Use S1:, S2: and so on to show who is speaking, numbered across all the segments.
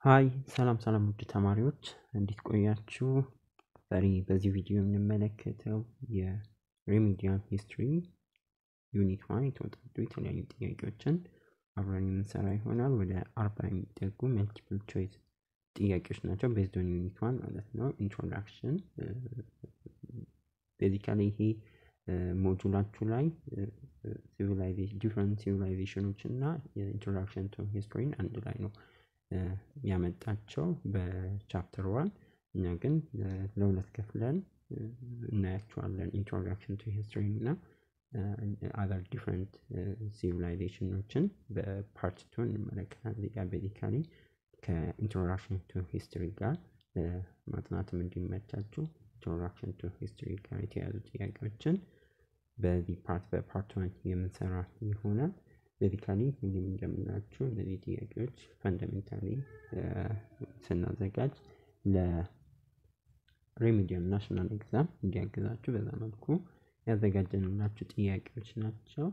S1: ሃይ ሰላም ውድ ተማሪዎች እንዴት ቆያችሁ? ዛሬ በዚህ ቪዲዮ የምንመለከተው የሪሚዲያል ሂስትሪ ዩኒት 1 የተወጣጡ የተለያዩ ጥያቄዎችን አብረን የምንሰራ ይሆናል። ወደ 40 የሚጠጉ መልቲፕል ቾይስ ጥያቄዎች ናቸው based on ዩኒት 1 ማለት ነው። ኢንትሮዳክሽን ቤዚካሊ ይሄ ሞጁላችሁ ላይ ዲፈረንት ሲቪላይዜሽኖች እና ኢንትሮዳክሽን ቱ ሂስትሪን አንድ ላይ ነው ያመጣቸው በቻፕተር 1 እና ግን ለሁለት ከፍለን እናያቸዋለን ኢንትሮዳክሽን ቱ ሂስትሪ እና other different civilizationዎችን በፓርት 2 እንመለከታለን። ያ ቤዚካሊ ከኢንትሮዳክሽን ቱ ሂስትሪ ጋር ማጥናትም እንዲመቻችሁ ኢንትሮዳክሽን ቱ ሂስትሪ ጋር የተያዙ ጥያቄዎችን በዚህ በፓርት 1 የምንሰራ ይሆናል። ቤዚካሊ ምንም እንደምናችሁ እነዚህ ጥያቄዎች ፈንዳሜንታሊ ስናዘጋጅ ለሬሚዲያል ናሽናል ኤግዛም እንዲያግዛችሁ በዛ መልኩ ያዘጋጀንላችሁ ጥያቄዎች ናቸው።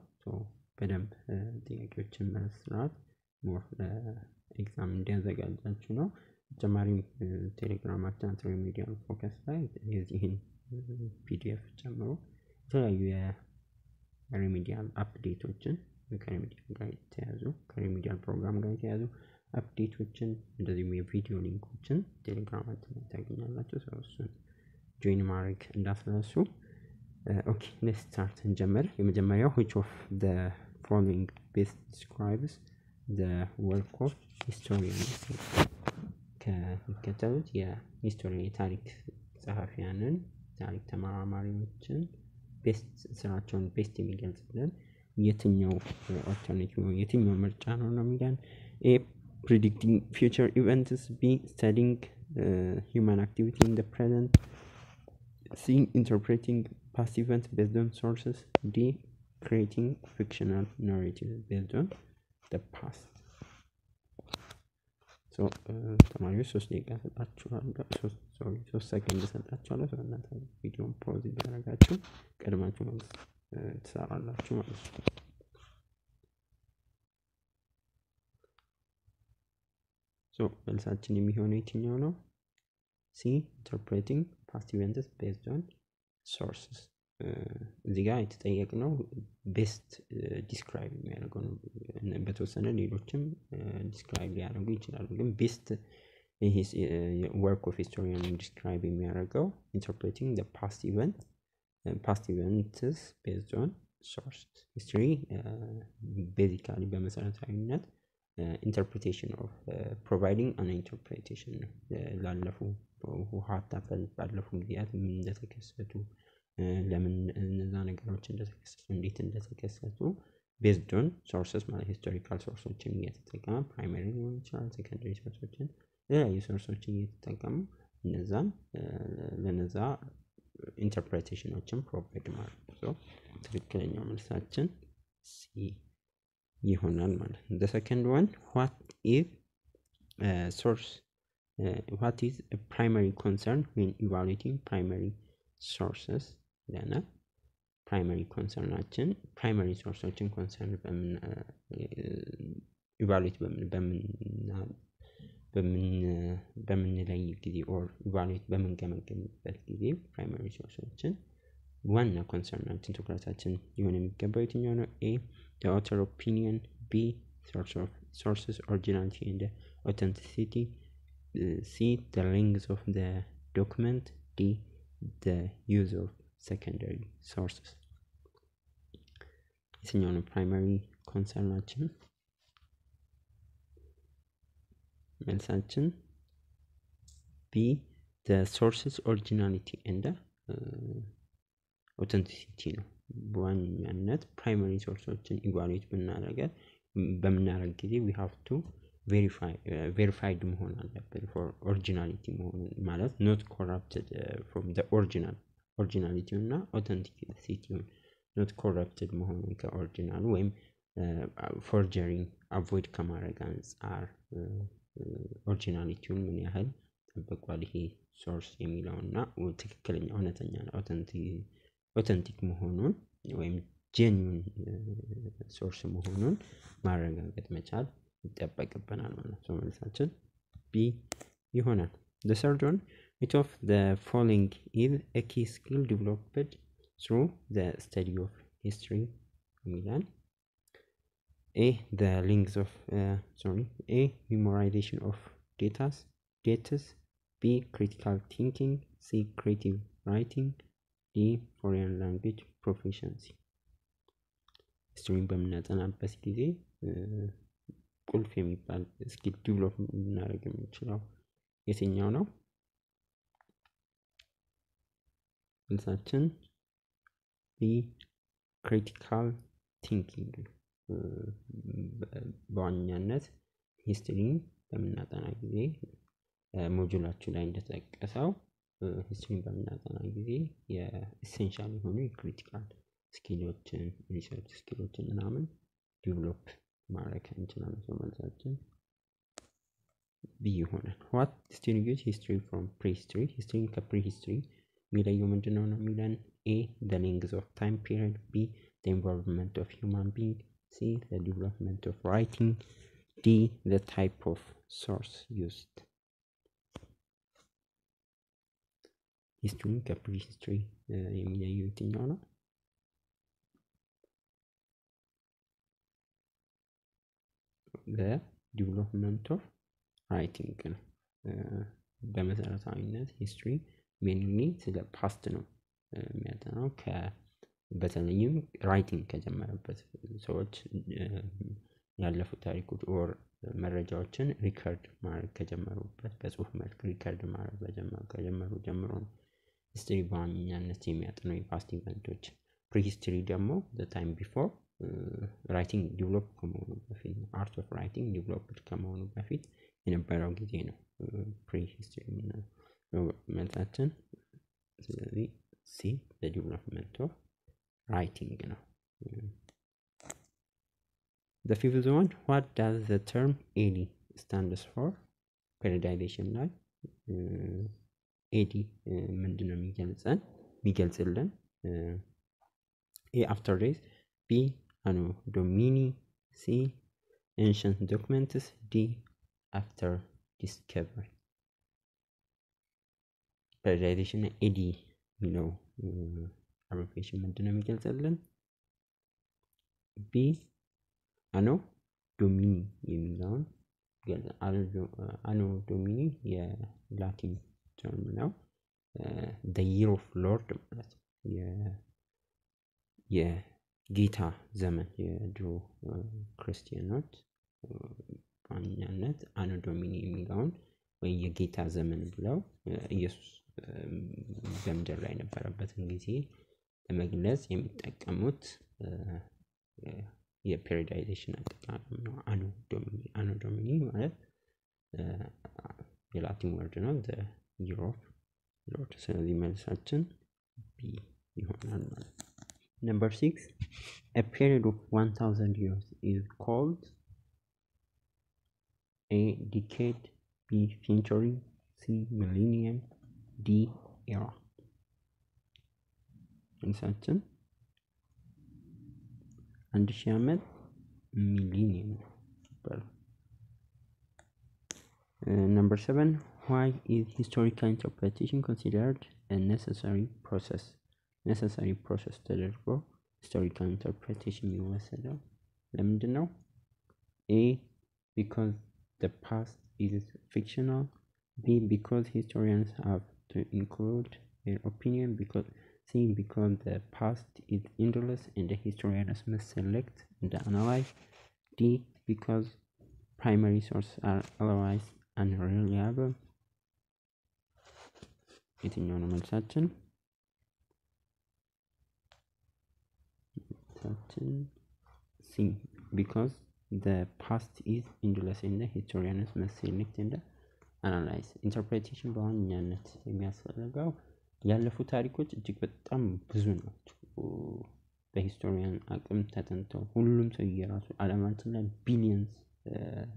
S1: በደንብ ጥያቄዎችን መስራት ሞር ኤግዛም እንዲያዘጋጃችሁ ነው። ተጨማሪም ቴሌግራማችን ሬሚዲያል ፎከስ ላይ የዚህን ፒዲኤፍ ጨምሮ የተለያዩ የሬሚዲያል አፕዴቶችን ከሬሚዲያል ጋር የተያዙ ከሬሚዲያል ፕሮግራም ጋር የተያዙ አፕዴቶችን እንደዚሁም የቪዲዮ ሊንኮችን ቴሌግራማችን ላይ ታገኛላችሁ። እሱን ጆይን ማድረግ እንዳትረሱ። ኦኬ ሌትስ ስታርት እንጀምር። የመጀመሪያው which of the following best describes the work of historians ከሚከተሉት የሂስቶሪ የታሪክ ጸሐፊያንን ታሪክ ተመራማሪዎችን ቤስት ስራቸውን ቤስት የሚገልጽልን የትኛው ኦልተርኔቲቭ ነው የትኛው ምርጫ ነው የሚለን? A predicting future events, B studying human activity in the present, C interpreting past events based on sources, D creating fictional narratives based on the past. So ተማሪዎች 3 ደቂቃ ሰጣችኋለሁ 3 ሰከንድ ሰጣችኋለሁ። እናንተ ቪዲዮን ፖዝ እያደረጋችሁ ቀድማችሁ ትሰራላችሁ ማለት ነው። መልሳችን የሚሆነው የትኛው ነው? C interpreting past events based on sources። እዚህ ጋር የተጠየቅነው ቤስት ዲስክራይብ የሚያደርገው ነው። በተወሰነ ሌሎችም ዲስክራይብ ሊያደርጉ ይችላሉ፣ ግን ቤስት ይሄ work of historian describe የሚያደርገው interpreting the past events based on sources. History basically በመሰረታዊነት interpretation of providing an interpretation ላለፉ ውሃታፈል ባለፉ ጊዜያት ምን እንደተከሰቱ ለምን እነዛ ነገሮች እንደተከሰቱ እንዴት እንደተከሰቱ based on sources ማለት historical sourceዎችን እየተጠቀመ primary ሊሆን ይችላል secondary sourceዎችን የተለያዩ ሶርሶችን እየተጠቀሙ እነዛን ለነዛ ኢንተርፕሬቴሽኖችን ፕሮቫይድ ማድረግ ነው። ትክክለኛው መልሳችን C ይሆናል ማለት ነው። The second one, what is a primary concern when evaluating primary sources? ለና primary concernናችን primary sourceዎችን concern evaluate በምንለይ ጊዜ or evaluate በምንገመግምበት ጊዜ primary sourceዎችን ዋና ኮንሰርናችን ትኩረታችን ሊሆን የሚገባው የትኛው ነው? A the author opinion, B sources originality and authenticity, C the length of the document, D the use of secondary sources. የትኛው ነው primary concernናችን? መልሳችን B the sources originality and authenticity ነው። በዋናነት primary sourceዎችን evaluate በምናደርግ ጊዜ we have to verified መሆን አለበት for originality መሆን ማለት not corrupted from the originality እና authenticity not corrupted መሆን ከኦሪጂናሉ ወይም forgery avoid ከማድረግ አንፃር ኦሪጂናሊቲውን ምን ያህል ተጠብቋል ይሄ ሶርስ የሚለውና ትክክለኛ እውነተኛ አውተንቲክ መሆኑን ወይም ጄኒዩን ሶርስ መሆኑን ማረጋገጥ መቻል ይጠበቅብናል ማለት ነው። መልሳችን B ይሆናል። The third one, which of the following is a key skill developed through the study of history ይላል። A, the links of A, memorization of datas, B, critical thinking, C, creative writing, D, foreign language proficiency። ሂስትሪን በምናጠናበት ጊዜ ቁልፍ የሚባል ስኪል ዲቨሎፕ ልናደርግ የምንችለው የትኛው ነው? መልሳችን ቢ ክሪቲካል ቲንኪንግ። በዋነኛነት ሂስትሪን በምናጠና ጊዜ ሞጁላችሁ ላይ እንደተጠቀሰው ሂስትሪን በምናጠና ጊዜ የኢሴንሻል የሆኑ የክሪቲካል ስኪሎችን ሪሰርች ስኪሎችን ምናምን ዲቨሎፕ ማድረግ እንችላለን። መልሳችን ቢ ይሆናል። what distinguishes history from prehistory? ሂስትሪን ከፕሪሂስትሪ የሚለየው ምንድነው ነው የሚለን? A, the length of time period, B, the involvement of human being, C, the development of writing, D, the type of source used. ሂስትሪን ከፕሪሂስትሪ የሚለየው የትኛው ነው? the development of writing ነው። በመሰረታዊነት ሂስትሪ ሜንሊ ስለ ፓስት ነው የሚያጠናው። በተለይም ራይቲንግ ከጀመረበት ሰዎች ያለፉ ታሪኮች ኦር መረጃዎችን ሪከርድ ማድረግ ከጀመሩበት በጽሁፍ መልክ ሪከርድ ማድረግ ከጀመሩ ጀምሮ ነው ሂስትሪ በዋነኛነት የሚያጠናው የፓስት ኢቨንቶች። ፕሪሂስትሪ ደግሞ the time before ራይቲንግ ዲቨሎፕ ከመሆኑ በፊት አርት ኦፍ ራይቲንግ ዲቨሎፕድ ከመሆኑ በፊት የነበረው ጊዜ ነው ፕሪሂስትሪ የምንለው። መልሳችን ስለዚህ ሲ the development of writing ነው። The fifth one, what does the term AD stands for? ፔሪዳይዜሽን ላይ AD ምንድነው የሚገልጽልን? A, after days, B, anno domini, C, ancient documents, D, after discovery. ፔሪዳይዜሽን AD የሚለው አብሪቬሽን ምንድነው የሚገልጽልን? B, አኖ ዶሚኒ የሚለውን አኖ ዶሚኒ የላቲን ተርም ነው። the year of lord ማለት የጌታ ዘመን የድሮ ክርስቲያኖች በዋነኛነት አኖ ዶሚኒ የሚለውን ወይ የጌታ ዘመን ብለው ኢየሱስ በምድር ላይ የነበረበትን ጊዜ ለመግለጽ የሚጠቀሙት የፔሪዳይዜሽን አጠቃቀም ነው። አኖ ዶሚኒ ማለት የላቲን ወርድ ነው the year of lord። ስለዚህ መልሳችን ቢ ይሆናል ማለት ነው። Number 6, a period of 1000 years is called A, decade, B, century, C, millennium, D, era. መልሳችን 1000 ዓመት ሚሊኒየም ይባላል። Number 7, why is historical interpretation considered a necessary process? necessary process ተደርጎ historical interpretation የሚወሰደው ለምንድን ነው? A, because the past is fictional, B, because historians have to include their opinion, because the past is endless and the historians must select and analyze, D, because primary sources are otherwise unreliable. የትኛው ነው መልሳችን? C, because the past is endless and the historians must select and analyze. ኢንተርፕሬቴሽን በዋነኛነት የሚያስፈልገው ያለፉ ታሪኮች እጅግ በጣም ብዙ ናቸው። በሂስቶሪያን አቅም ተጠንተው ሁሉም ሰው የራሱ ዓለማችን ላይ ቢሊየንስ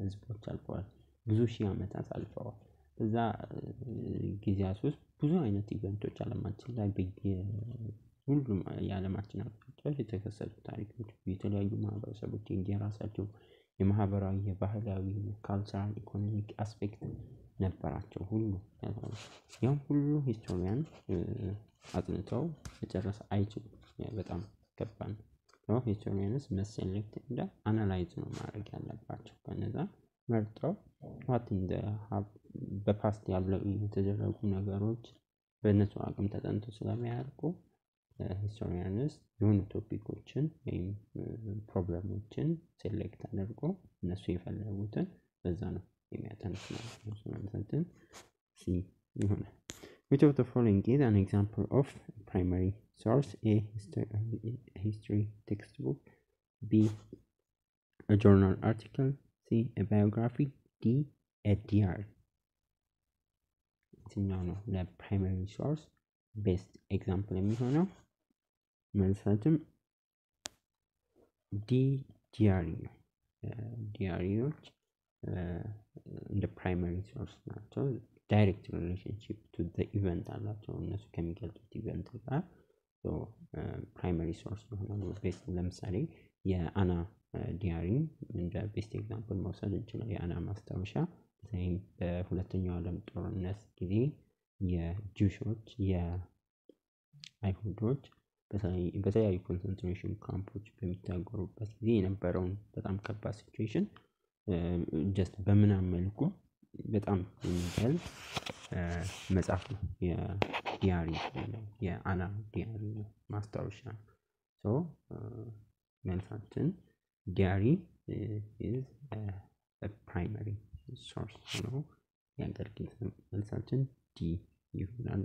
S1: ህዝቦች አልፈዋል። ብዙ ሺህ ዓመታት አልፈዋል። በዛ ጊዜያት ውስጥ ብዙ አይነት ኢቨንቶች ዓለማችን ላይ ሁሉም የዓለማችን አቅጣጫዎች የተከሰቱ ታሪኮች የተለያዩ ማህበረሰቦች የራሳቸው የማህበራዊ የባህላዊ ካልቸራል ኢኮኖሚክ አስፔክት ነበራቸው ሁሉ ያም ሁሉ ሂስቶሪያን አጥንተው መጨረስ አይችሉም። በጣም ከባድ ነው። ሂስቶሪያንስ መሰለክት እንደ አናላይዝ ነው ማድረግ ያለባቸው። ከነዛ መርጠው what in the በፓስት ያለው የተደረጉ ነገሮች በእነሱ አቅም ተጠንቶ ስለሚያልቁ ሂስቶሪያንስ የሆኑ ቶፒኮችን ወይም ፕሮብለሞችን ሴሌክት አድርጎ እነሱ የፈለጉትን በዛ ነው የሚያጠኑት ማለት ነው። ስለዚህ ሲ ይሆናል። Which of the following is an example of primary source? A. History textbook. B. A journal article. C. A biography. D. A diary. የትኛው ነው ለፕራይመሪ ሶርስ ቤስት ኤግዛምፕል የሚሆነው? መልሳችን ዲ ዲያሪ ነው። ዲያሪዎች እንደ ፕራይመሪ ሶርስ ናቸው። ዳይሬክት ሪሌሽንሺፕ ቱ ዘ ኢቨንት አላቸው እነሱ ከሚገልጹት ኢቨንት ጋር ፕራይመሪ ሶርስ ይሆናሉ። ቤስት ለምሳሌ የአና ዲያሪ እንደ ቤስት ኤግዛምፕል መውሰድ እንችላለን። የአና ማስታወሻ በተለይም በሁለተኛው ዓለም ጦርነት ጊዜ የጁሾች የአይሁዶች በተለያዩ ኮንሰንትሬሽን ካምፖች በሚታገሩበት ጊዜ የነበረውን በጣም ከባድ ሲቹዌሽን ጀስት በምናምን መልኩ በጣም የሚገልጽ መጽሐፍ ነው። የዲያሪ የአና ዲያሪ ማስታወሻ ሶ መልሳችን ዲያሪ is a primary source ነው ያደርግል። መልሳችን ዲ ይሆናል።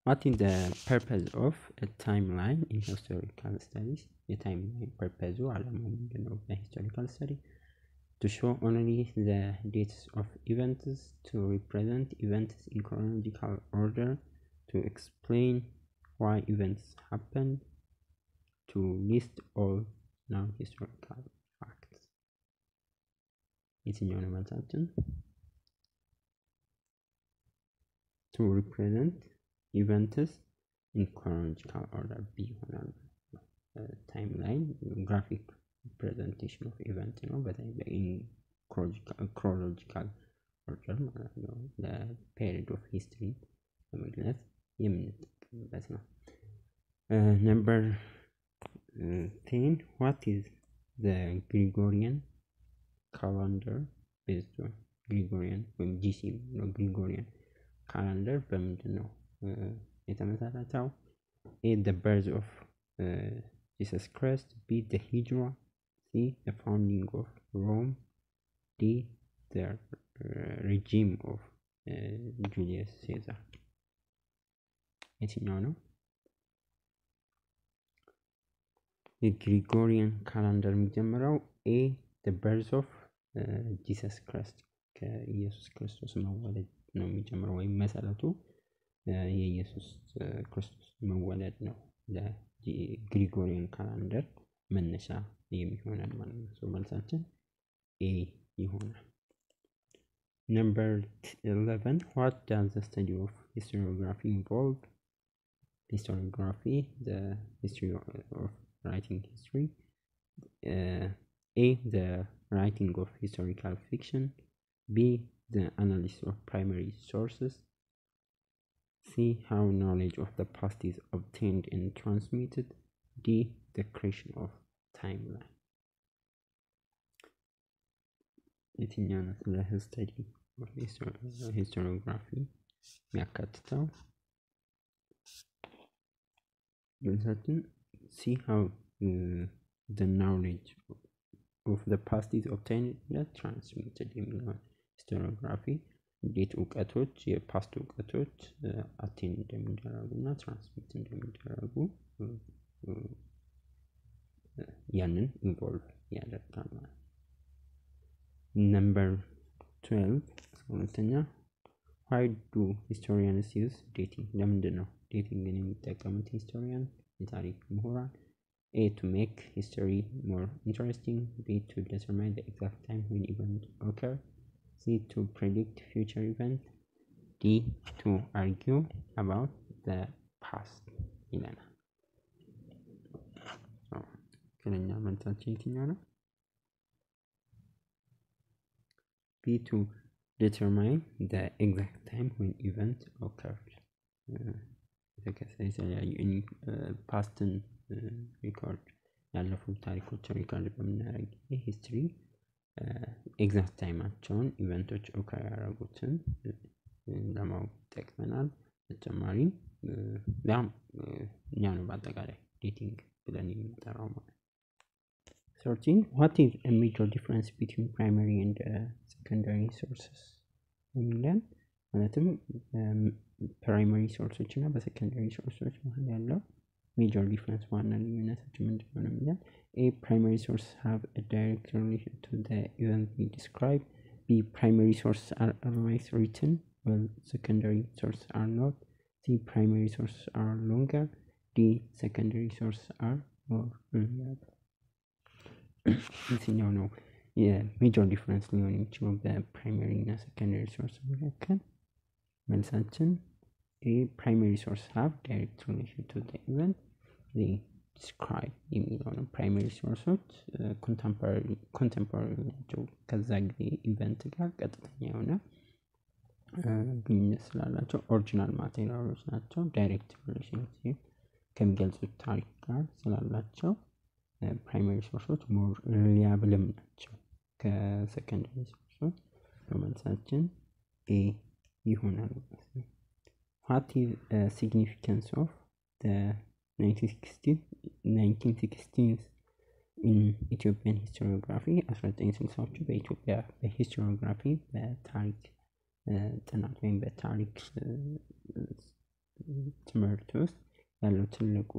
S1: What is the purpose of a timeline in historical studies? The timeline purpose ዓላማው ምንድነው በሂስቶሪካል ስተዲ? To show only the dates of events, to represent events in chronological order, to explain why events happen, to list all non-historical facts. የትኛው ነው መልሳችን? To represent events in chronological order B ይሆናል። timeline graphic representation of event ነው በተለይ in chronological order ማለት ነው። ለፔሪድ ኦፍ ሂስትሪ ለመግለጽ የምንጠቀምበት ነው። Number 10 what is the Gregorian calendar based on? Gregorian ወይም GC ነው። Gregorian calendar በምንድን ነው የተመሰረተው? A. the birth of Jesus Christ. B. the Hijra. C. the founding of Rome. D. the regime of Julius Caesar. የትኛው ነው? የግሪጎሪያን ካላንደር የሚጀምረው A. the birth of Jesus Christ ከኢየሱስ ክርስቶስ መወለድ ነው የሚጀምረው ወይም መሰረቱ የኢየሱስ ክርስቶስ መወለድ ነው። ለግሪጎሪያን ካላንደር መነሻ የሚሆነን ማለት ነው። መልሳችን A ይሆናል። Number 11 what does the study of historiography involve? Historiography, the history of writing history. A. the writing of historical fiction. B. the analysis of primary sources. C. how knowledge of the past is obtained and transmitted. D. the creation of timeline. የትኛው ነው ስለ ስተዲ ኦፍ ሂስቶሪዮግራፊ የሚያካትተው? መልሳችን see how the knowledge of the past is obtained and transmitted የሚለውን ሂስቶሪዮግራፊ እንዴት እውቀቶች የፓስት እውቀቶች አቴን እንደሚደረጉና ትራንስሚት እንደሚደረጉ ያንን ኢንቮልቭ ያደርጋል ማለት ነው። Number 12 ሁለተኛ why do historians use dating? ለምንድን ነው ዴቲንግን የሚጠቀሙት ሂስቶሪያን የታሪክ ምሁራን? A. to make history more interesting. B. to determine the exact time when events occur. C. to predict future events. D. to argue about the past ይለናል። ትክክለኛ መልሳችን የትኛው ነው? B. to determine the exact time when event occurred የተለያዩ ፓስትን ሪኮርድ ያለፉ ታሪኮችን ሪኮርድ በምናደርግ ጊዜ ሂስትሪ ኤግዛክት ታይማቸውን ኢቨንቶች ኦከር ያደረጉትን ለማወቅ ይጠቅመናል። በተጨማሪም ያም እኛ ነው በአጠቃላይ ዴቲንግ ብለን የምንጠራው ማለት ነው። 13 what is a major difference between primary and secondary sources የሚለን ማለትም ፕራይመሪ ሶርሶች እና በሰከንደሪ ሶርሶች መሃል ያለው ሜጀር ዲፍረንስ ዋና ልዩነታቸው ምንድነው ነው የሚለን። A primary source have a direct relation to the event we describe. B primary sources are always written while secondary sources are not. C primary sources are longer. D secondary sources are more reliable. የትኛው ነው የሜጀር ዲፍረንስ ሊሆን የሚችለው በፕራይመሪ እና ሰከንደሪ ሶርስ መካከል? መልሳችን A primary source have direct relation to the event they describe የሚለው ነው። ፕራይመሪ ሶርሶች ኮንቴምፖራሪ ናቸው፣ ከዛ ጊዜ ኢቨንት ጋር ቀጥተኛ የሆነ ግንኙነት ስላላቸው ኦሪጂናል ማቴሪያሎች ናቸው። ዳይሬክት ሪሌሽንሺፕ ከሚገልጹት ታሪክ ጋር ስላላቸው ፕራይመሪ ሶርሶች ሞር ሪላያብልም ናቸው ከሰከንደሪ ሶርሶች። በመልሳችን ኤ ይሆናል ማለት ነው። What is the significance of the 1960s in Ethiopian historiography? 1960ዎቹ በኢትዮጵያ በሂስቶሪዮግራፊ በታሪክ ጥናት ወይም በታሪክ ትምህርት ውስጥ ያለው ትልቁ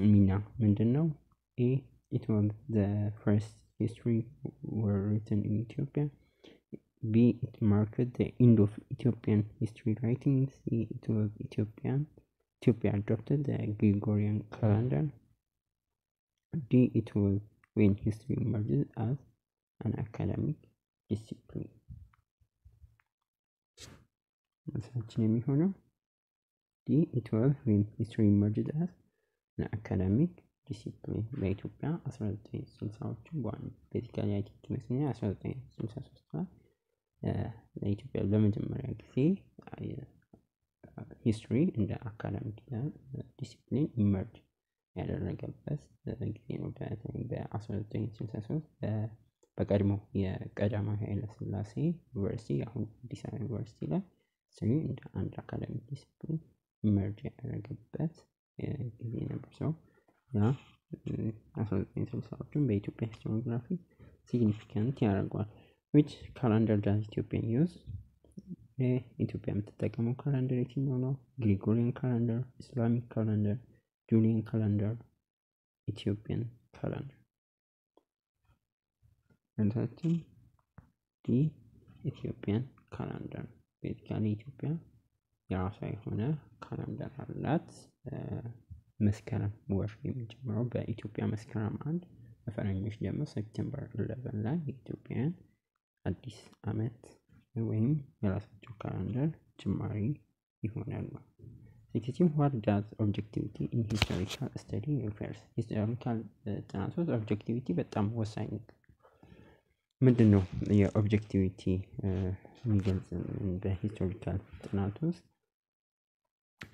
S1: ሚና ምንድን ነው? A it was the first history were written in Ethiopia. B it marked the end of Ethiopian history writing. C it was Ethiopia adopted the Gregorian calendar. D it was when history emerged as an academic discipline. መልሳችን የሚሆነው D it was when history emerged as an academic ዲሲፕሊን። በኢትዮጵያ 1960ዎቹ በዋና ቤዚካሊ አይ ቲንክ ይመስለኛል 1963 ላይ ለኢትዮጵያ ለመጀመሪያ ጊዜ ሂስትሪ እንደ አካዳሚክ ዲሲፕሊን ኢመርጅ ያደረገበት ጊዜ ነው። በ1963 በቀድሞ የቀዳማዊ ኃይለ ሥላሴ ዩኒቨርሲቲ አሁን አዲስ አበባ ዩኒቨርሲቲ ላይ ሂስትሪ እንደ አንድ አካዳሚክ ዲሲፕሊን ኢመርጅ ያደረገበት ጊዜ ነበር። ሰው ያ 1960ዎቹን በኢትዮጵያ ሂስቶሪዮግራፊ ሲግኒፊካንት ያደርገዋል። which calendar does Ethiopia use? ኢትዮጵያ የምትጠቀመው ካላንደር የትኛው ነው? ግሪጎሪያን ካላንደር፣ ኢስላሚክ ካላንደር፣ ጁሊያን ካላንደር፣ ኢትዮጵያን ካላንደር። መልሳችን ዲ ኢትዮጵያን ካላንደር። ቤዚካሊ ኢትዮጵያ የራሷ የሆነ ካላንደር አላት። መስከረም ወር የሚጀምረው በኢትዮጵያ መስከረም 1 በፈረንጆች ደግሞ ሴፕቴምበር 11 ላይ የኢትዮጵያን አዲስ አመት ወይም የራሳቸው ካላንደር ጅማሬ ይሆናል። ሴክቲቭ what does objectivity in historical study refers? ሂስቶሪካል ጥናት ውስጥ ኦብጀክቲቪቲ በጣም ወሳኝ ነው። ምንድነው የኦብጀክቲቪቲ የሚገልጽ በሂስቶሪካል ጥናት ውስጥ?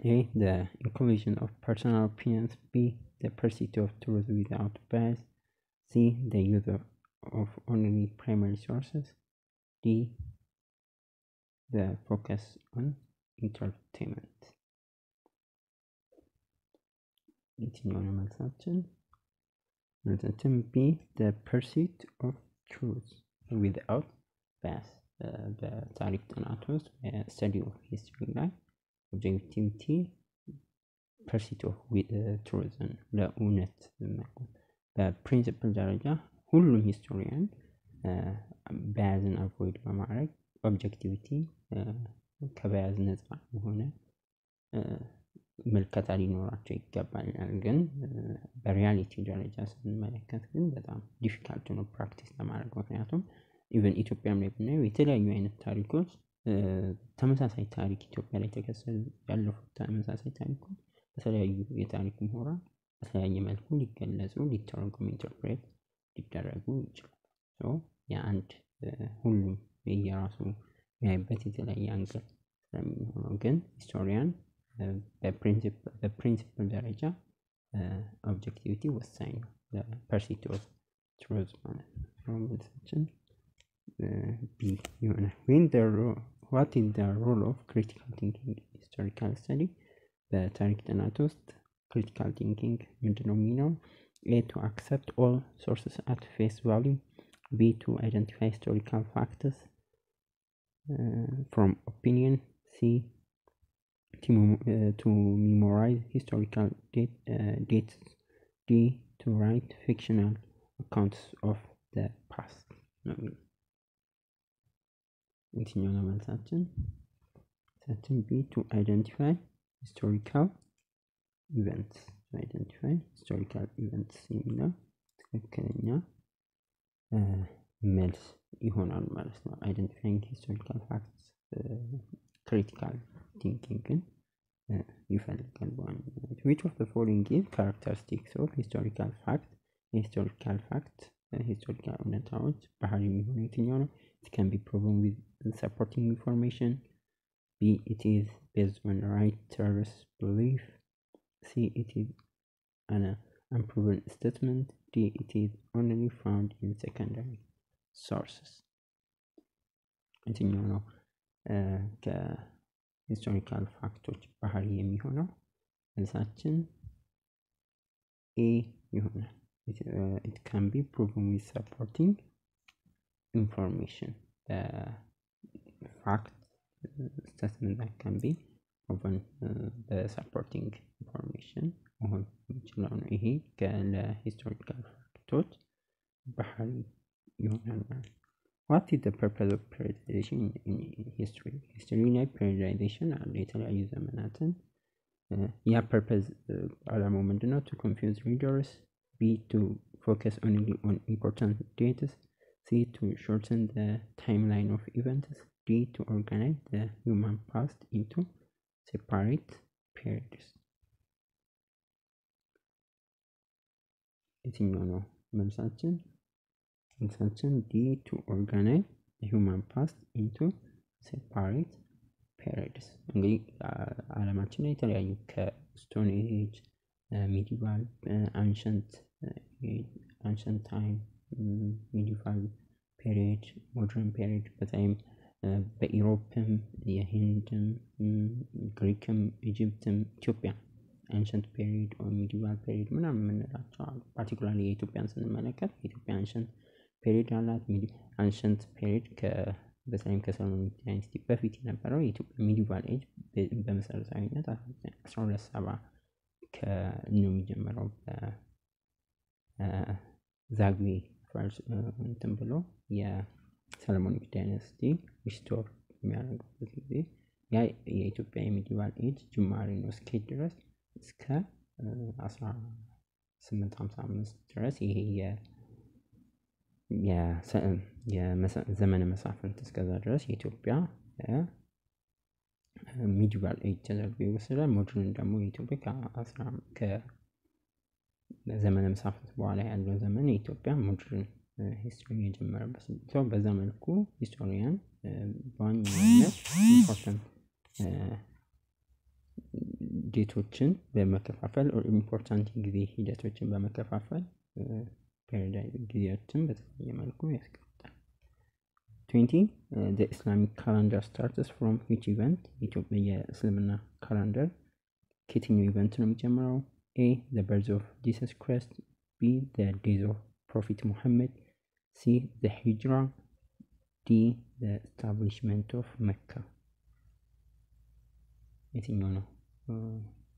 S1: A the inclusion of personal opinions. B the pursuit of truth without bias. C the use of only primary sources. D the focus on entertainment. የትኛው ነው መልሳችን? መልሳችን B the pursuit of truth without bias። በታሪክ ጥናት ውስጥ study of history ላይ ኦብጀክቲቪቲ ፐርሲት ኦፍ ትሩዝ ለእውነት በፕሪንሲፕል ደረጃ ሁሉም ሂስቶሪያን በያዝን አቮይድ በማድረግ ኦብጀክቲቪቲ ከበያዝ ነፃ የሆነ ምልከታ ሊኖራቸው ይገባል። ግን በሪያሊቲ ደረጃ ስንመለከት ግን በጣም ዲፊካልት ነው ፕራክቲስ ለማድረግ። ምክንያቱም ኢቨን ኢትዮጵያም ላይ ብናየው የተለያዩ አይነት ታሪኮች ተመሳሳይ ታሪክ ኢትዮጵያ ላይ ተከሰሉ ያለፉት ተመሳሳይ ታሪኮች በተለያዩ የታሪክ ምሁራን በተለያየ መልኩ ሊገለጹ ሊተረጎሙ ኢንተርፕሬት ሊደረጉ ይችላሉ። የአንድ ሁሉም የራሱ የሚያይበት የተለያየ አንግል ስለሚሆነው ግን ሂስቶሪያን በፕሪንሲፕል ደረጃ ኦብጀክቲቪቲ ወሳኝ ነው ለፐርሲት ኦፍ ትሩዝ ማለት ነው። መልሳችን ቢ ይሆናል። what is the role of critical thinking in historical study? በታሪክ ጥናት ውስጥ critical thinking ምንድነው የሚለው? A to accept all sources at face value, B to identify historical facts from opinion, C to memorize historical dates, D to write fictional accounts of the past. የትኛው ነው መልሳችን? መልሳችን B to identify historical events. identify historical events የሚለው ትክክለኛ መልስ ይሆናል ማለት ነው። identifying historical facts critical thinking ግን ይፈልጋል በዋናነት። which of the following give characteristics of historical fact? historical fact historical እውነታዎች ባህሪ የሚሆነው የትኛው ነው? it can be proven with supporting information, B it is based on writer's belief, C it is an unproven statement, D it is only found in secondary sources. የትኛው ነው ከሂስቶሪካል ፋክቶች ባህሪ የሚሆነው? መልሳችን ኤ ይሆናል። it can be proven with supporting information. fact statement that can be proven the supporting information መሆን ይችላል ነው። ይሄ ለሂስቶሪካል ፋክቶች ባህሪ ይሆናል ማለት ነው። what is the purpose of periodization in history? history ላይ periodization አለ የተለያዩ ዘመናትን ያ purpose ዓላማው ምንድነው? to confuse readers, B to focus only on important dates, C to shorten the timeline of events, D to organize the human past into separate periods. የትኛው ነው መልሳችን? መልሳችን D to organize the human past into separate periods። እንግዲህ ዓለማችን ላይ የተለያዩ ከስቶን ኤጅ ሚዲቫል ancient time ሚዲቫል ፔሪድ ሞደርን ፔሪድ በተለይም በኢሮፕም የሂንድም ግሪክም ኢጅፕትም ኢትዮጵያ ancient period or medieval period ምናምን የምንላቸው አሉ። ፓርቲኩላርሊ የኢትዮጵያን ስንመለከት የኢትዮጵያ ancient period አላት። ancient period በተለይም ከሰሎሞኒክ ዳይናስቲ በፊት የነበረው የኢትዮጵያ medieval age በመሰረታዊነት 1270 ነው የሚጀምረው ዛግዌ ፈርስ እንትን ብሎ የሰሎሞኒክ ዳይናስቲ ሪስቶር የሚያደርግበት ጊዜ ያ የኢትዮጵያ የሚዲቫል ኤጅ ጅማሬ ነው። እስከ ድረስ እስከ 1855 ድረስ ይሄ የዘመነ መሳፍንት እስከዛ ድረስ የኢትዮጵያ ሚዲቫል ኤጅ ተደርጎ ይወሰዳል። ሞደርን ደግሞ የኢትዮጵያ ከዘመነ መሳፍንት በኋላ ያለው ዘመን የኢትዮጵያ ሞደርን ሂስትሪ የጀመረበት ነው። በዛ መልኩ ሂስቶሪያን በዋናነት ኢምፖርታንት ዴቶችን በመከፋፈል ኢምፖርታንት ጊዜ ሂደቶችን በመከፋፈል ፔሪዮዳይዝ ጊዜያችን በተለያየ መልኩ ያስቀምጣል። 20 the Islamic calendar starts from which event? ኢትዮጵያ የእስልምና ካላንደር ከየትኛው ኢቨንት ነው የሚጀምረው? A the birth of Jesus Christ, B the days of Prophet Muhammad, C the Hijrah, D the establishment of Mecca. የትኛው ነው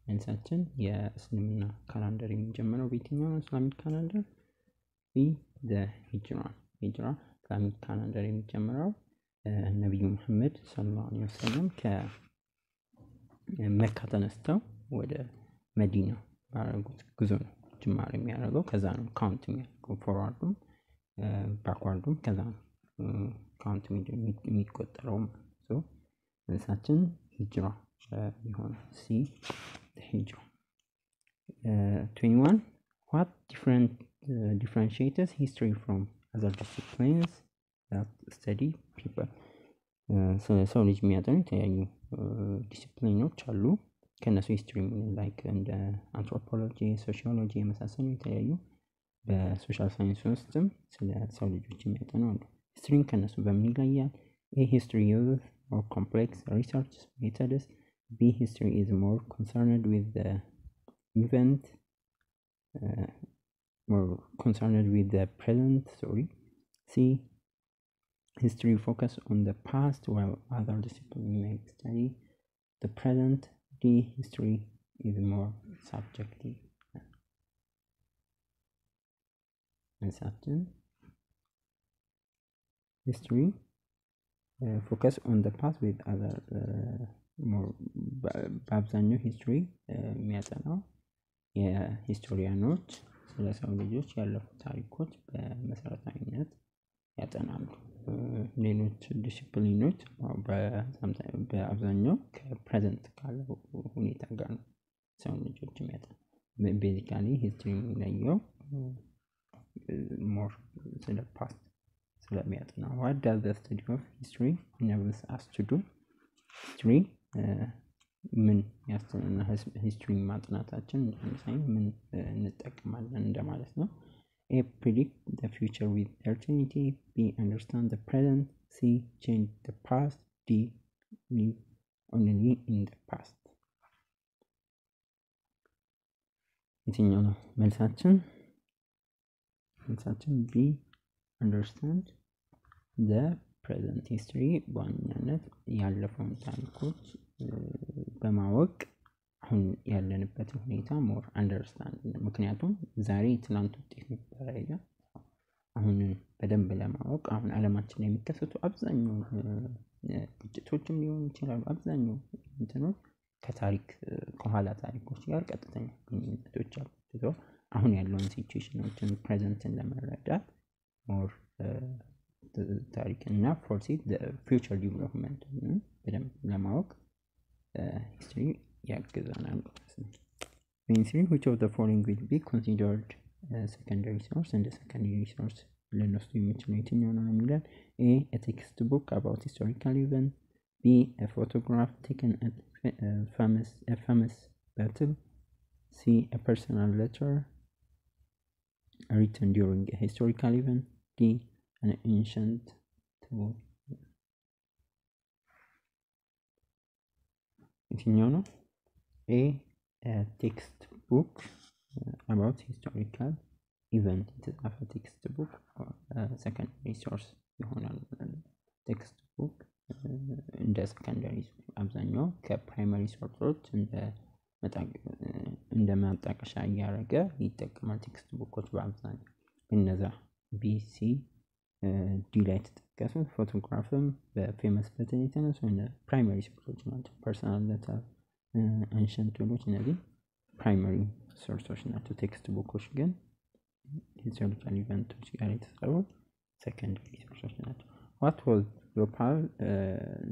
S1: መልሳችን? የእስልምና ካላንደር የሚጀምረው በየትኛው ነው? ኢስላሚክ ካላንደር B the Hijrah ኢስላሚክ ካላንደር የሚጀምረው ነብዩ መሐመድ ሰለላሁ ዐለይሂ ወሰለም ከመካ ተነስተው ወደ መዲና ባረጉት ጉዞ ነው ጅማሬ የሚያደርገው። ከዛ ነው ካውንት የሚያደርገው ፎርዋርዱም ባክዋርዱም ከዛ ነው ካውንት የሚቆጠረው ማለት ነው። መልሳችን ሂጅራ ይሆን ሲ ሂጅራ። 21 what differentiates history from other disciplines? that study people ሰው ልጅ የሚያጠኑ የተለያዩ ዲሲፕሊኖች አሉ። ከነሱ ሂስትሪ ላይክ እንደ አንትሮፖሎጂ፣ ሶሺዮሎጂ የመሳሰሉ የተለያዩ በሶሻል ሳይንስ ውስጥም ስለ ሰው ልጆች የሚያጠኑ አሉ። ሂስትሪን ከነሱ በምን ይለያል? A history uses more complex research methods. B history is more concerned with the event, more concerned with the present. C history focus on the past while other disciplines may study the present. D history is more subjective. History focus on the past with other more በአብዛኛው ሂስትሪ የሚያጠናው የሂስቶሪያኖች ስለ ሰው ልጆች ያለፉ ታሪኮች በመሰረታዊነት ያጠናሉ። ሌሎች ዲሲፕሊኖች በአብዛኛው ከፕሬዘንት ካለው ሁኔታ ጋር ነው ሰው ልጆች የሚያጠናው። ቤዚካሊ ሂስትሪ የሚለየው ሞር ስለ ፓስት ስለሚያጠና። what does the study of history enables us to do? history ምን ያስተምረና ሂስትሪ ማጥናታችን ለምሳሌ ምን እንጠቀማለን እንደማለት ነው። A predict the future with certainty. B understand the present. C change the past. D live only in the past. የትኛው ነው መልሳችን? መልሳችን B understand the present history በዋናነት ያለፈውን ታሪኮች በማወቅ አሁን ያለንበትን ሁኔታ ሞር አንደርስታንድ ምክንያቱም ዛሬ ትናንት ውጤት ነበር አይደል? አሁን በደንብ ለማወቅ አሁን ዓለማችን ላይ የሚከሰቱ አብዛኛው ግጭቶችም ሊሆኑ ይችላሉ። አብዛኛው እንትኖች ከታሪክ ከኋላ ታሪኮች ጋር ቀጥተኛ ግንኙነቶች አሉ። አሁን ያለውን ሲቹዌሽኖችን ፕሬዘንትን ለመረዳት ሞር ታሪክ እና ፎርሲት ፊውቸር ዲቨሎፕመንት በደንብ ለማወቅ ሂስትሪ ያግዘናል። ሜንስትሪ which of the following will be considered secondary source and secondary source ልንወስዱ የሚችለው የትኛው ነው የሚለን? A textbook about historical event. B a photograph taken at a famous battle. C a personal letter written during a historical event. D an ancient tool. የትኛው ነው? A textbook about historical event የተጻፈ ቴክስትቡክ ሰከንደሪ ሶርስ ይሆናል። ቴክስትቡክ እንደ ሰከንደሪ አብዛኛው ከፕራይመሪ ሶርሶች እንደ ማጣቀሻ እያደረገ ይጠቀማል ቴክስትቡኮች በአብዛኛው። እነዛ BC ዲ ላይ ተጠቀሱት ፎቶግራፍም በፌመስ በተን የተነሱ ፕራይመሪ ሶርሶች ናቸው። ፐርሰናል ሌተር፣ አንሸንት ቱሎች እነዚህ ፕራይመሪ ሶርሶች ናቸው። ቴክስት ቡኮች ግን ሂስቶሪካል ኢቨንቶች ጋር የተሰሩ ሰከንደሪ ሶርሶች ናቸው። what was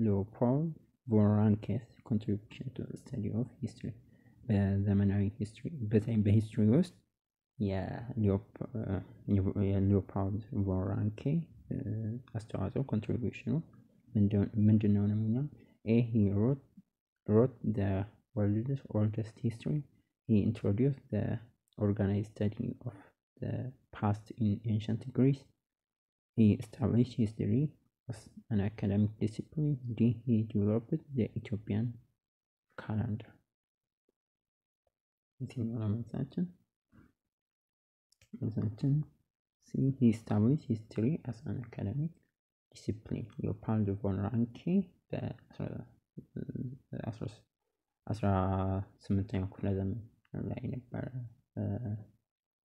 S1: Leopold von Ranke's contribution to the study of history? በዘመናዊ ሂስትሪ በሂስትሪ ውስጥ የሊዮፖልድ ቮን ራንኬ አስተዋጽኦ ኮንትሪቢዩሽኑ ምንድነው ነው የሚለው? A he wrote the world's oldest history. He introduced the organized study of the past in ancient Greece. He established history as an academic discipline. D he developed the Ethiopian calendar. የትኛው ነው መልሳችን? See, he established history as an academic discipline. ሊዮፖልድ ቮን ራንኬ በ18ኛው ክፍለ ዘመን ላይ ነበር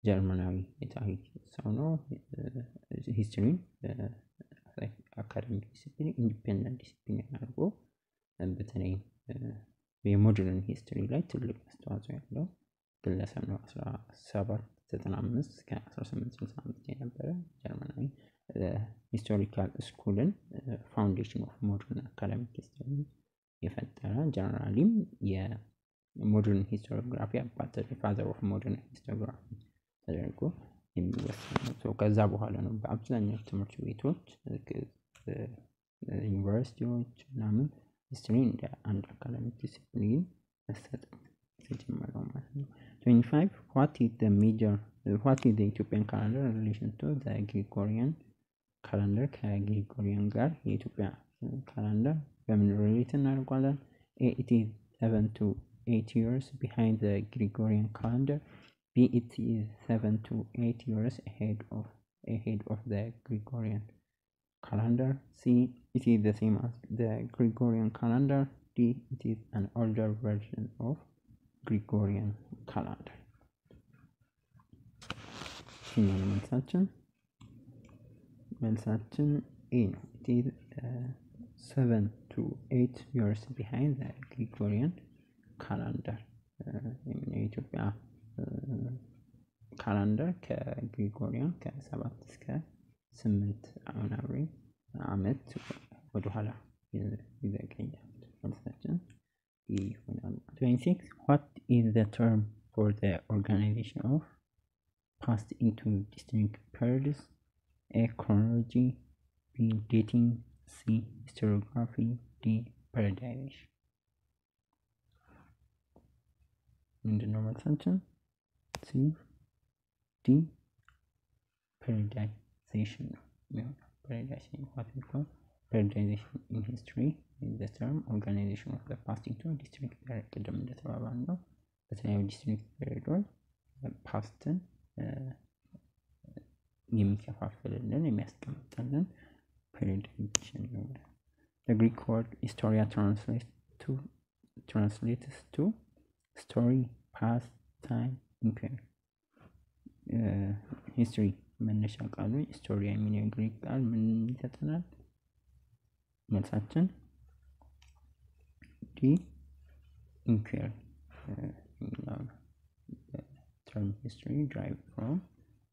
S1: ጀርመናዊ የታሪክ ሰው ነው። ሂስትሪን አካዳሚክ ዲሲፕሊን ኢንዲፔንደንት ዲሲፕሊን አድርጎ በተለይ የሞደርን ሂስትሪ ላይ ትልቅ አስተዋጽኦ ያለው ግለሰብ ነው። 1795 እስከ 1865 የነበረ ጀርመናዊ ሂስቶሪካል ስኩልን ፋውንዴሽን ኦፍ ሞደርን አካዳሚክ ሂስትሪ የፈጠረ ጀነራሊም የሞደርን ሂስቶሪዮግራፊ አባት ፋዘር ኦፍ ሞደርን ሂስቶሪዮግራፊ ተደርጎ የሚወሰን ነው። ከዛ በኋላ ነው በአብዛኛው ትምህርት ቤቶች ዩኒቨርሲቲዎች ምናምን ሂስትሪ እንደ አንድ አካዳሚክ ዲሲፕሊን መሰጠት የተጀመረው ማለት ነው። 25 what is the Ethiopian calendar in relation to the Gregorian calendar? ከግሪጎሪያን ጋር የኢትዮጵያ ካላንደር በምን ሪሌት እናደርጋለን? it is 7 to 8 years behind the Gregorian calendar. B it is 7 to 8 years ahead of the Gregorian calendar. C it is the same as the Gregorian calendar. D it is an older version of Gregorian calendar. መልሳችን A ነው። it is 7 to 8 years behind the Gregorian calendar. የኢትዮጵያ ካላንደር ከግሪጎሪያን ከ7 እስከ 8 ዓመት ወደኋላ ይዘገያል። መልሳችን ይሆናል። 26 what is the term for the organization of passed into distinct periods? A chronology, B dating, C historiography, D periodization. ምንድነው መልሳችን? C D periodization ነው የሚሆነው። periodization what we call periodization in history is the term organization of the past into distinct period. ቅድም እንደተባባል ነው በተለያዩ ዲስትሪክት ፔሪዶች ፓስትን የሚከፋፍልልን የሚያስቀምጥልን periodization ነው። The Greek word historia translates to story, past, time, period. history መነሻ ቃሉ historia የሚለው ግሪክ ቃል ምን ይሰጠናል? መልሳችን D period. The term history derived from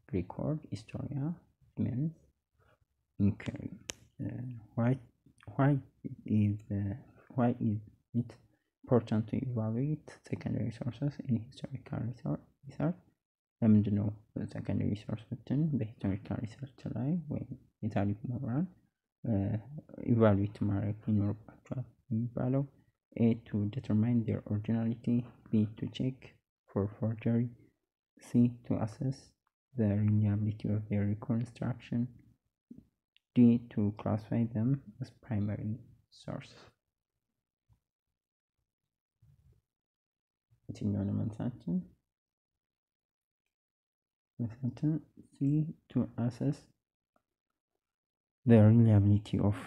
S1: Greek word historia means inquiry. Why is it important to evaluate secondary sources in historical research? ለምንድነው secondary ሪሶርሶችን በሂስቶሪካል ሪሰርች ላይ ወይም የታሪክ ምሁራን ኢቫሉዌት ማድረግ ይኖርባቸዋል የሚባለው? A to determine their originality, B to check for forgery, C to assess the reliability of their reconstruction, D to classify them as primary source. የትኛው ነው መልሳችን? C to assess the reliability of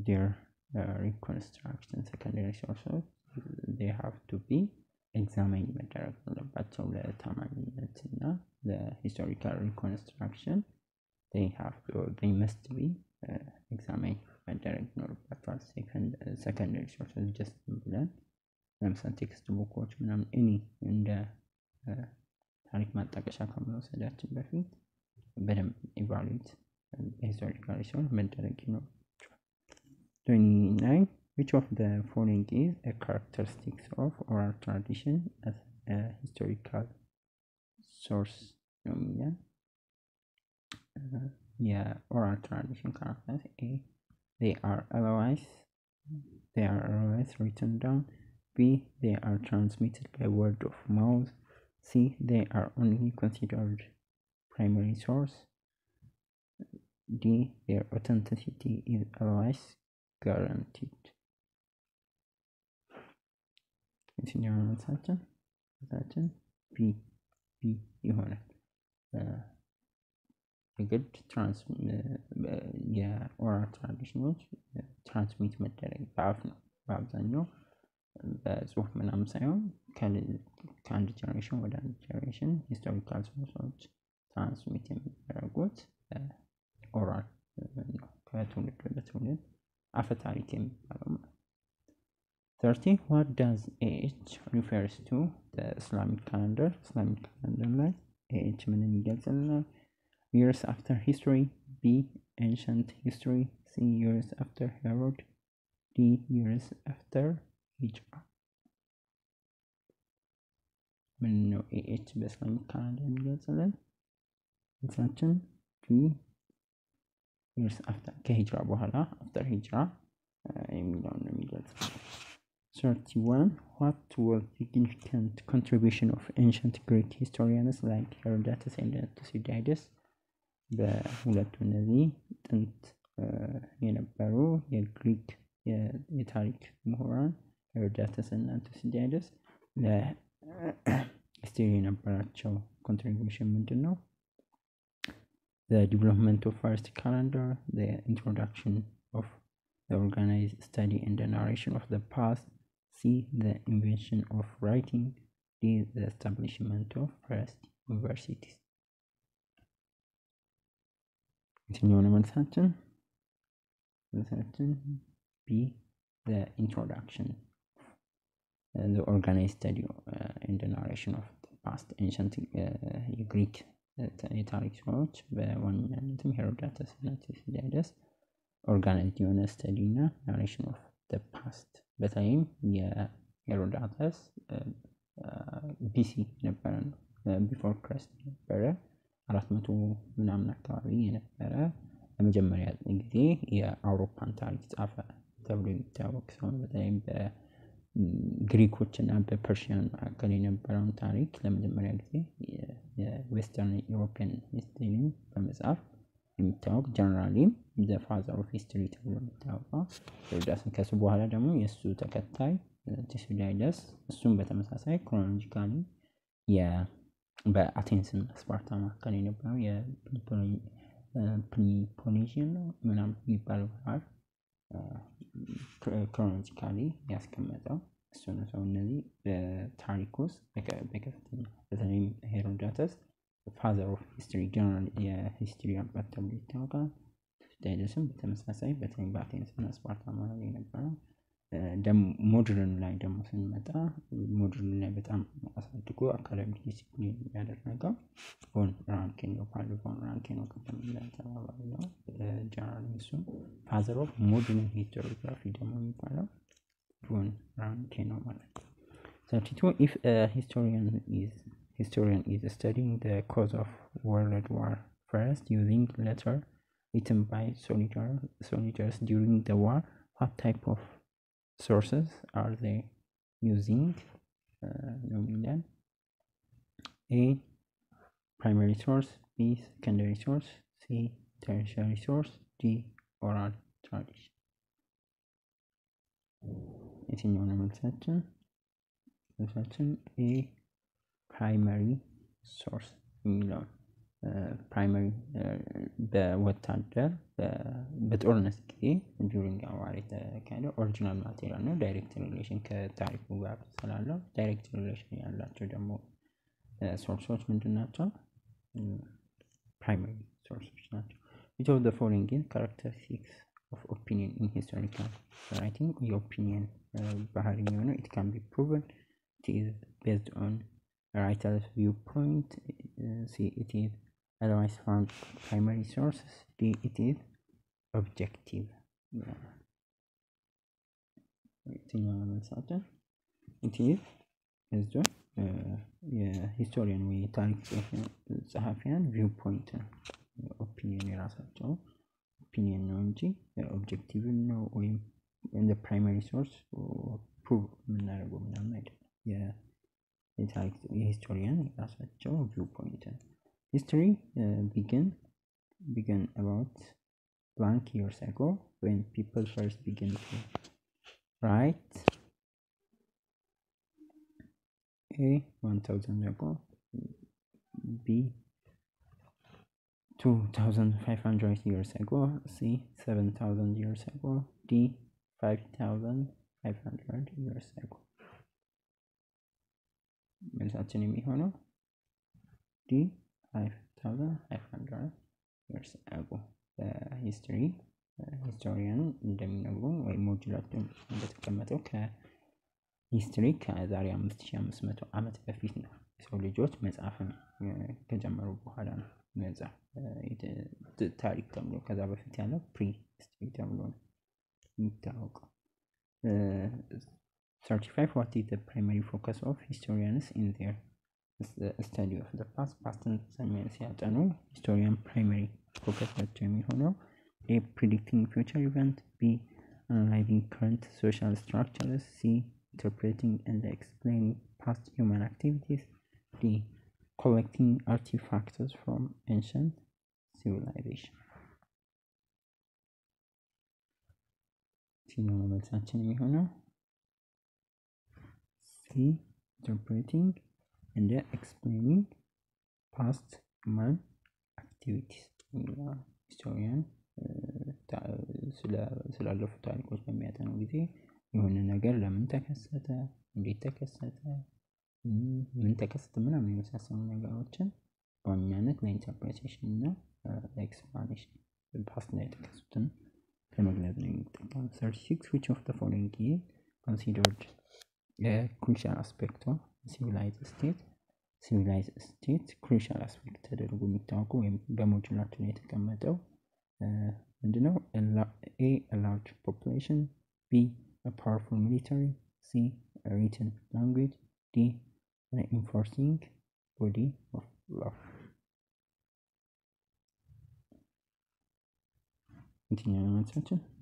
S1: their reconstruction. Secondary sources they have to be examined መደረግ አለባቸው ለታማኝነትና ለሂስቶሪካል reconstruction they must be examined መደረግ ይኖርባቸዋል። secondary sources just ብለን ለምሳሌ ቴክስት ቡኮች ምናምን እንደ ታሪክ ማጣቀሻ ከመውሰዳችን በፊት በደንብ ኢቫሉዌት ሂስቶሪካል ሪሰርች መደረግ ይኖርባቸዋል። 29 which of the following is a characteristics of oral tradition as a historical source? oral tradition characteristics. A they are otherwise written down. B they are transmitted by word of mouth. C they are only considered primary source. D their authenticity is otherwise guaranteed. የትኛው መልሳችን? B ይሆናል። የግድ የኦራል ትራዲሽኖች ትራንስሚት መደረግ በአፍ ነው በአብዛኛው በጽሁፍ ምናምን ሳይሆን ከአንድ ጀነሬሽን ወደ አንድ ጀነሬሽን ሂስቶሪካል ሶርሶች ትራንስሚት የሚደረጉት ኦራል ነው። ከትውልድ ወደ ትውልድ አፈ ታሪክ የሚባለው ማለት ነው። 30 what does AH refers to? the Islamic calendar. Islamic calendar ላይ AH ምንን ይገልጽልናል? years after history. B ancient history. C years after Herod. D years after Hijra. ምን ነው AH በእስላሚክ ካላንደር የሚገልጽልን? መልሳችን 3 years after ከሂጅራ በኋላ after ሂጅራ የሚለውን ነው የሚገልጸው። 31 what was the significant contribution of ancient Greek historians like Herodotus and Thucydides? በሁለቱ እነዚህ ጥንት የነበሩ የግሪክ የታሪክ ምሁራን ሄሮዳተስ እና ቱሲዲደስ ለሂስትሪ የነበራቸው ኮንትሪቢዩሽን ምንድን ነው? The development of first calendar, the introduction of the organized study and the narration of the past, C. the invention of writing, D. the establishment of first universities. የትኛው ነው መልሳችን? መልሳችን B. the introduction, the organized study and the narration of the past. ancient Greek የታሪክ ሰዎች በዋናነትም ሄሮዳተስ እና ቱሲዲደስ ኦርጋናይዝድ የሆነ ስተዲ እና ናሬሽን ኦፍ ዘ ፓስት። በተለይም የሄሮዳተስ ቢሲ ነበረ ነው ቢፎር ክራይስት ነበረ 400 ምናምን አካባቢ የነበረ ለመጀመሪያ ጊዜ የአውሮፓን ታሪክ ጻፈ ተብሎ የሚታወቅ ሰው ነው። በተለይም በግሪኮች እና በፐርሺያን መካከል የነበረውን ታሪክ ለመጀመሪያ ጊዜ የዌስተርን ዩሮፒያን ሂስትሪ በመጻፍ የሚታወቅ ጀነራሊም ዘ ፋዘር ኦፍ ሂስትሪ ተብሎ የሚታወቀው ሄሮዳተስ። ከሱ በኋላ ደግሞ የእሱ ተከታይ ቱሲዲደስ እሱም በተመሳሳይ ክሮኖሎጂካሊ በአቴንስ እና ስፓርታ መካከል የነበረው የፕሊፖኔዥን ምናምን የሚባለው ባህር ክሮኖሎጂካሊ ያስቀመጠው እሱ ነው። ሰው እነዚህ በታሪክ ውስጥ በከፍተኛ በተለይም ሄሮዳተስ ፋዘር ኦፍ ሂስትሪ ጀነራል የሂስትሪ አባት ተብሎ ይታወቃል። ቱሲዲደስም በተመሳሳይ በተለይም በአቴንስ እና ስፓርታ መካከል የነበረው ሞድርን ላይ ደግሞ ስንመጣ ሞድርን ላይ በጣም አሳድጎ አካዳሚክ ዲሲፕሊን ያደረገው ፎን ራንኬን ነው። ፎን ራንኬን ነው ቅድም እንደተባባለው ጀነራል እሱም ፋዘር ኦፍ ሞደርን ሂስቶሪዮግራፊ ደግሞ የሚባለው ፎን ራንኬን ነው ማለት ነው። 32 if a historian is studying the cause of World War I using letter written by soldiers during the war, what type of sources are they using? A. primary source, B. secondary source, C. tertiary source, D. oral tradition. የትኛው ነው መልሳችን? መልሳችን A. primary source የሚለው ፕራይመሪ በወታደር በጦርነት ጊዜ ዱሪንግ ዋር የተካሄደ ኦሪጂናል ማቴሪያል ነው። ዳይሬክት ሪሌሽን ከታሪኩ ጋር ስላለው ዳይሬክት ሪሌሽን ያላቸው ደግሞ ሶርሶች ምንድን ናቸው? ፕራይመሪ ሶርሶች ናቸው። which of the following is characteristics of opinion in historical writing? የኦፒኒየን ባህሪ የሆነው it can be proven, it is based on writer's viewpoint, C. it is otherwise found primary sources, D. it is objective. it is based on የሂስቶሪያን ወይ ታሪክ ጸሐፊያን ቪewpoint ነው። ኦፒኒየን የራሳቸው ኦፒኒየን ነው እንጂ ኦብጀክቲቭ ነው ወይም እንደ ፕራይመሪ ሶርስ ፕሩቭ የምናደርገው ምናምን አይደለም። የሂስቶሪያን የራሳቸው ቪewpoint ነው። History began about blank years ago when people first began to write. A. 1000 ago, B. 2500 years ago, C. 7000 years ago, D. 5500 years ago. መልሳችን የሚሆነው D. 5500 years ago። በሂስትሪ ሂስቶሪያን እንደሚነግሩን ወይም ሞጁላቸው እንደተቀመጠው ከሂስትሪ ከዛሬ 5500 ዓመት በፊት ነው የሰው ልጆች መጻፍን ከጀመሩ በኋላ ነው መጻፍ ታሪክ ተብሎ ከዛ በፊት ያለው ፕሪ ሂስትሪ ተብሎ ነው የሚታወቀው። 35 what is the primary focus of historians in their study of the past ሲያጠኑ historian primary ፎከሳቸው የሚሆነው A. predicting future event, B. analyzing current social structures, C. interpreting and explaining past human activities, D. collecting artifacts from ancient civilization. ሲኖር መልሳችን የሚሆነው C. interpreting and explaining past human activities. historian ስላለፉ ታሪኮች በሚያጠኑ ጊዜ የሆነ ነገር ለምን ተከሰተ፣ እንዴት ተከሰተ፣ ምን ተከሰተ ምናምን የመሳሰሉ ነገሮችን በዋናነት ለኢንተርፕሬቴሽን እና ለኤክስፕላኔሽን ፓስት ላይ የተከሰቱትን ለመግለጽ ነው የሚጠቀመው። 36 which of the following is considered a crucial aspect of civilized state crucial aspect ተደርጎ የሚታወቁ ወይም በሞጁላችን ላይ የተቀመጠው ምንድነው? A. a large population, B. a powerful military, C. a written language, D. an enforcing body of law.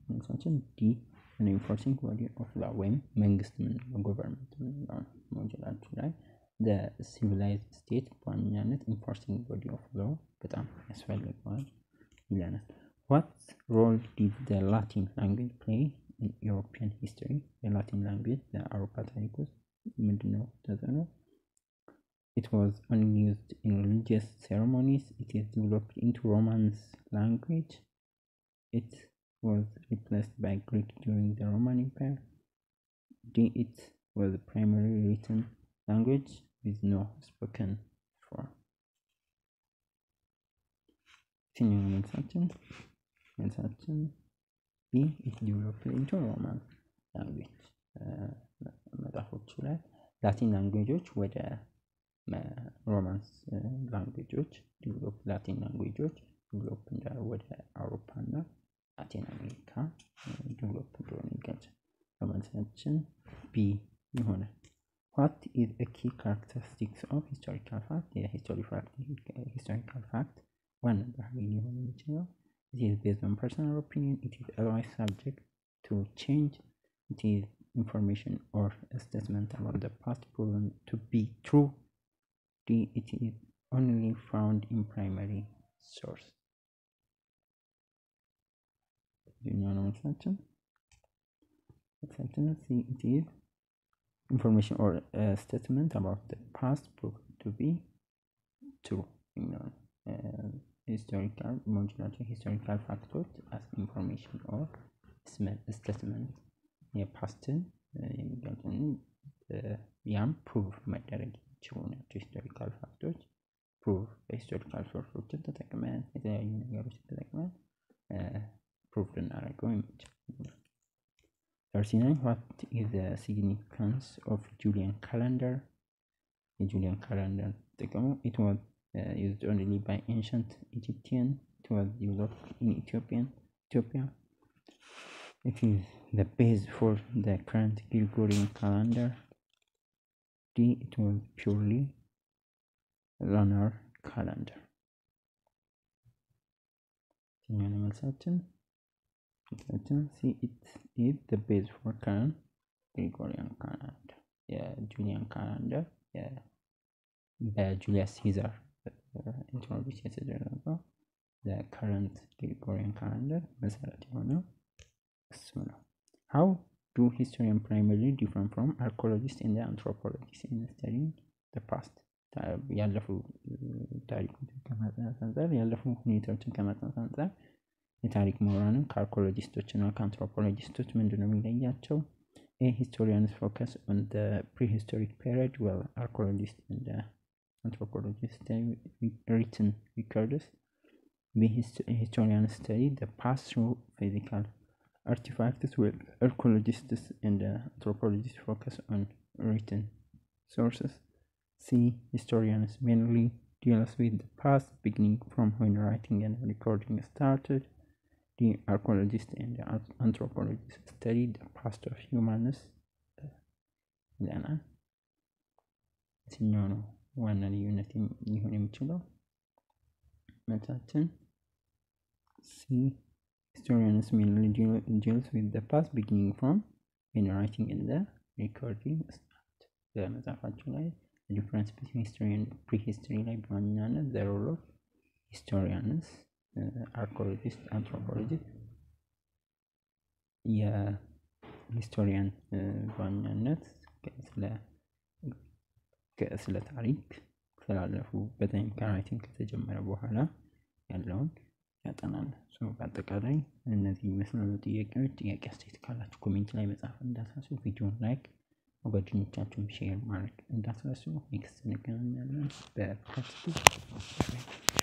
S1: መልሳችን D. an enforcing body of law ወይም መንግስት ምንለው government ምንለው ሞጁላችን ላይ the civilized state በዋናነት enforcing body of law በጣም ያስፈልገዋል ይለናል። What role did the Latin language play in European history? The Latin language, the Europa ታሪክ ውስጥ ምንድነው ተጽዕኖ? It was only used in religious ceremonies. It is developed into Romance language. It was replaced by Greek during the Roman Empire. D. It was a primary written language with no spoken form. መልሳችን B. it developed into Roman language. መጽሐፎቹ ላይ ላቲን ላንጉዌጆች ወደ ሮማንስ ላንጉዌጆች ላቲን ላንጉዌጆች ዲቨሎፕ እንዳደረጉ ወደ አውሮፓ እና ላቲን አሜሪካ ዲቨሎፕ እንደሆነ ይገልጻል። መልሳችን B ይሆናል። What is a key characteristics of historical fact? historical fact ዋና ባህሪ ሊሆን የሚችለው It is based on personal opinion. It is always subject to change. It is information or a statement about the past proven to be true. D. It is only found in primary source. C. It is information or a statement about the past proven to be true. Historical factors as information or statement የፓስትን የሚገልጹን ያም ፕሩቭ መደረግ የሚችሉ ናቸው። ሂስቶሪካል ፋክቶች ፕሩቭ በሂስቶሪካል ሶርሶችን ተጠቅመን የተለያዩ ነገሮችን ተጠቅመን ፕሩቭ ልናደርገው የምንችል። 39 What is the significance of Julian calendar? የጁሊያን ካላንደር ጥቅሙ It was used only by ancient Egyptian. It was developed in Ethiopia. It is the base for the current Gregorian calendar. D. It was purely lunar calendar. መልሳችን C. It is the base for current Gregorian calendar. የጁሊያን ካላንደር በጁሊየስ ሲዛር ኢንትሮዲዩስ የተደረገው ለከረንት ግሪጎሪያን ካላንደር መሰረት የሆነው እሱ ነው። How do historians primarily differ from archaeologists and anthropologists in studying the past? ያለፉ ታሪኮችን ከማጥናት አንፃር ያለፉ ሁኔታዎችን ከማጥናት አንፃር የታሪክ ምሁራንን ከአርኪኦሎጂስቶችና ከአንትሮፖሎጂስቶች ምንድነው የሚለያቸው? A. Historians focus on the prehistoric period, while archaeologists and anthropologists study written records. B. Historians study the past through physical artifacts, while archaeologists and anthropologists focus on written sources. C. Historians mainly deals with the past, beginning from when writing and recording started. D. Archaeologists and anthropologists study the past of humans. ዋና ልዩነት ሊሆን የሚችለው መታችን historians mainly deals with the past beginning from when writing in the recording start በመጽሐፋቸው ላይ the difference between history and prehistory ላይ በዋናነት the role of historians archaeologists anthropologists የሂስቶሪያን በዋናነት ስለ ታሪክ ስላለፉ በታይም ከራይቲንግ ከተጀመረ በኋላ ያለውን ያጠናል። በአጠቃላይ እነዚህ መስመሩ ጥያቄ አስተያየት ካላችሁ ኮሜንት ላይ መጻፍ እንዳትረሱ። ቪዲዮውን ላይክ ጓደኞቻችሁን ሼር ማድረግ እንዳትረሱ። ኔክስት እንገናኛለን በፓርት 2።